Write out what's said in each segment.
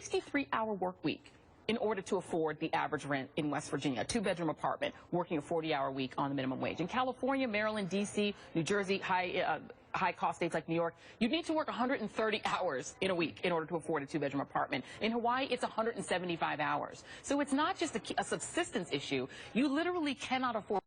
63-hour work week in order to afford the average rent in West Virginia, a two-bedroom apartment, working a 40-hour week on the minimum wage. In California, Maryland, D.C., New Jersey, high-cost states like New York, you'd need to work 130 hours in a week in order to afford a two-bedroom apartment. In Hawaii, it's 175 hours. So it's not just a subsistence issue. You literally cannot afford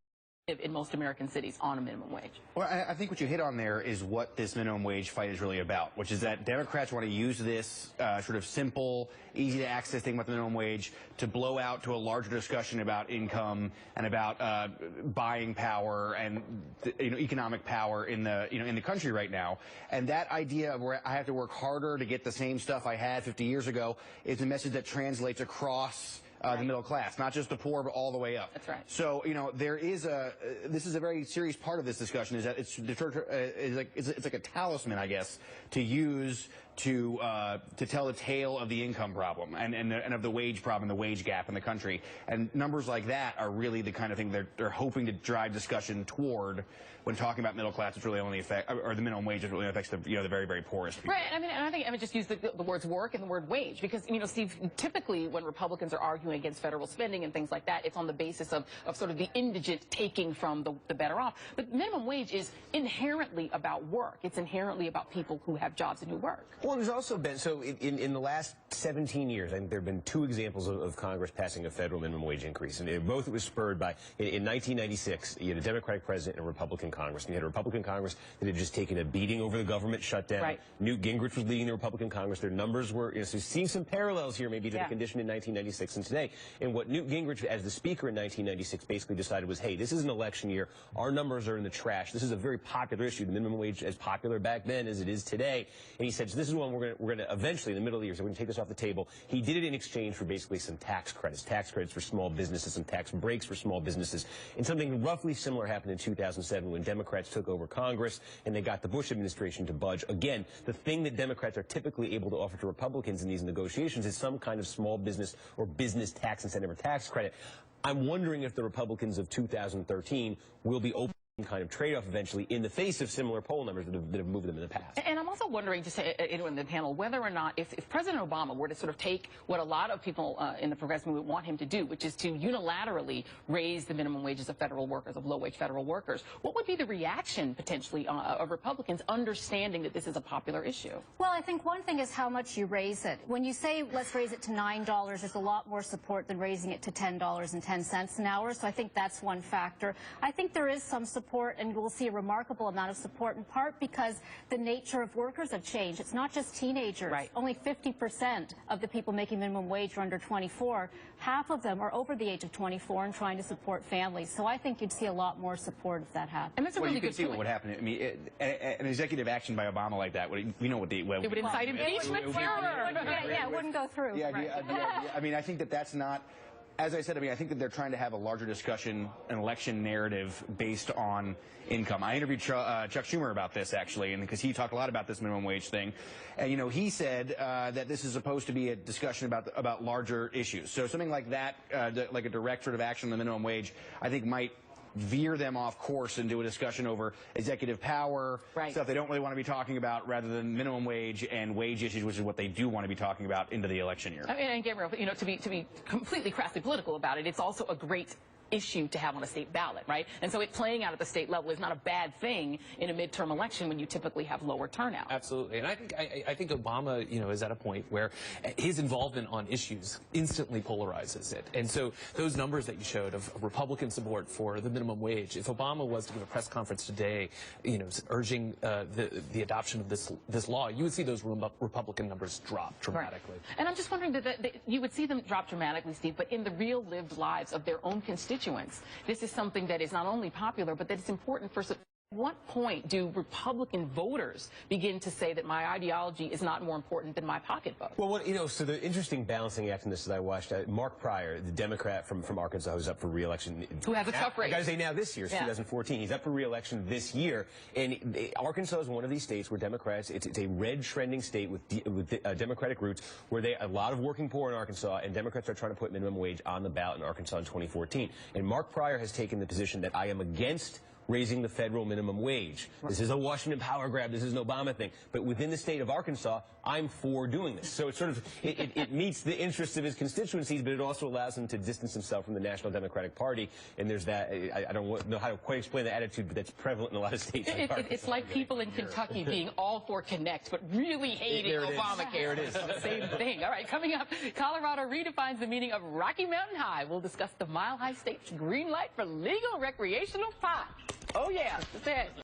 in most American cities on a minimum wage. Well, I think what you hit on there is what this minimum wage fight is really about, which is that Democrats want to use this sort of simple, easy to access thing about the minimum wage to blow out to a larger discussion about income and about buying power and economic power in the country right now. And that idea of where I have to work harder to get the same stuff I had 50 years ago is a message that translates across the middle class, not just the poor, but all the way up. That's right. So, there is this is a very serious part of this discussion, is that it's like a talisman, I guess, to use to tell the tale of the income problem and of the wage problem, the wage gap in the country. And numbers like that are really the kind of thing they're hoping to drive discussion toward when talking about middle class. It's really only or the minimum wage really affects the the very, very poorest people. Right. I think I would just use the words work and the word wage because Steve, typically when Republicans are arguing against federal spending and things like that, it's on the basis of sort of the indigent taking from the better off. But minimum wage is inherently about work. It's inherently about people who have jobs and who work. Well, there's also been, so in the last 17 years, I think there have been two examples of Congress passing a federal minimum wage increase. And both it was spurred by, in 1996, you had a Democratic president and a Republican Congress. And you had a Republican Congress that had just taken a beating over the government shutdown. Right. Newt Gingrich was leading the Republican Congress. Their numbers were, so seeing some parallels here maybe to the condition in 1996 and today. And what Newt Gingrich, as the speaker in 1996, basically decided was, hey, this is an election year. Our numbers are in the trash. This is a very popular issue. The minimum wage as popular back then as it is today. And he said, so this is one we're going to eventually, in the middle of the year, so we're going to take this off the table. He did it in exchange for basically some tax credits for small businesses, some tax breaks for small businesses. And something roughly similar happened in 2007 when Democrats took over Congress and they got the Bush administration to budge. Again, the thing that Democrats are typically able to offer to Republicans in these negotiations is some kind of small business or business tax incentive or tax credit. I'm wondering if the Republicans of 2013 will be open kind of trade-off eventually in the face of similar poll numbers that have moved them in the past. And I'm also wondering, just in the panel, whether or not if President Obama were to sort of take what a lot of people in the progressive movement want him to do, which is to unilaterally raise the minimum wages of federal workers, of low-wage federal workers, what would be the reaction potentially of Republicans understanding that this is a popular issue? Well, I think one thing is how much you raise it. When you say let's raise it to $9, there's a lot more support than raising it to $10.10 an hour. So I think that's one factor. I think there is some support, and we'll see a remarkable amount of support, in part because the nature of workers have changed. It's not just teenagers. Right. Only 50% of the people making minimum wage are under 24. Half of them are over the age of 24 and trying to support families. So I think you'd see a lot more support if that happened. And that's a really good point. You could see what would happen. I mean, an executive action by Obama like that, we know what it would incite impeachment. Yeah, it wouldn't go through. Yeah, I mean, I think that's not. As I said, I mean, I think that they're trying to have a larger discussion, an election narrative based on income. I interviewed Chuck Schumer about this, actually, and because he talked a lot about this minimum wage thing. And, he said that this is supposed to be a discussion about larger issues. So something like that, like a direct sort of action on the minimum wage, I think might veer them off course into a discussion over executive power, stuff they don't really want to be talking about, rather than minimum wage and wage issues, which is what they do want to be talking about into the election year. I mean, and Gabriel, to be completely crassly political about it, it's also a great issue to have on a state ballot, right? And so it playing out at the state level is not a bad thing in a midterm election when you typically have lower turnout. Absolutely. And I think Obama, is at a point where his involvement on issues instantly polarizes it. And so those numbers that you showed of Republican support for the minimum wage, if Obama was to give a press conference today, urging the adoption of this law, you would see those Republican numbers drop dramatically. Right. And I'm just wondering that you would see them drop dramatically, Steve, but in the real lived lives of their own constituents, this is something that is not only popular, but that it's important for. At what point do Republican voters begin to say that my ideology is not more important than my pocketbook? Well, so the interesting balancing act in this is I watched Mark Pryor, the Democrat from Arkansas, who's up for re-election. Who has a tough race. I got to say now this year, 2014. He's up for re-election this year. And Arkansas is one of these states where Democrats, it's a red trending state with Democratic roots, where a lot of working poor in Arkansas, and Democrats are trying to put minimum wage on the ballot in Arkansas in 2014. And Mark Pryor has taken the position that I am against raising the federal minimum wage. This is a Washington power grab. This is an Obama thing. But within the state of Arkansas, I'm for doing this. So it sort of, it meets the interests of his constituencies, but it also allows him to distance himself from the National Democratic Party. And there's that, I don't know how to quite explain the attitude, but that's prevalent in a lot of states. It's like people in Kentucky being all for Connect, but really hating Obamacare. There it is. Same thing. All right, coming up, Colorado redefines the meaning of Rocky Mountain High. We'll discuss the Mile High State's green light for legal recreational pot. Oh, yeah, that's it.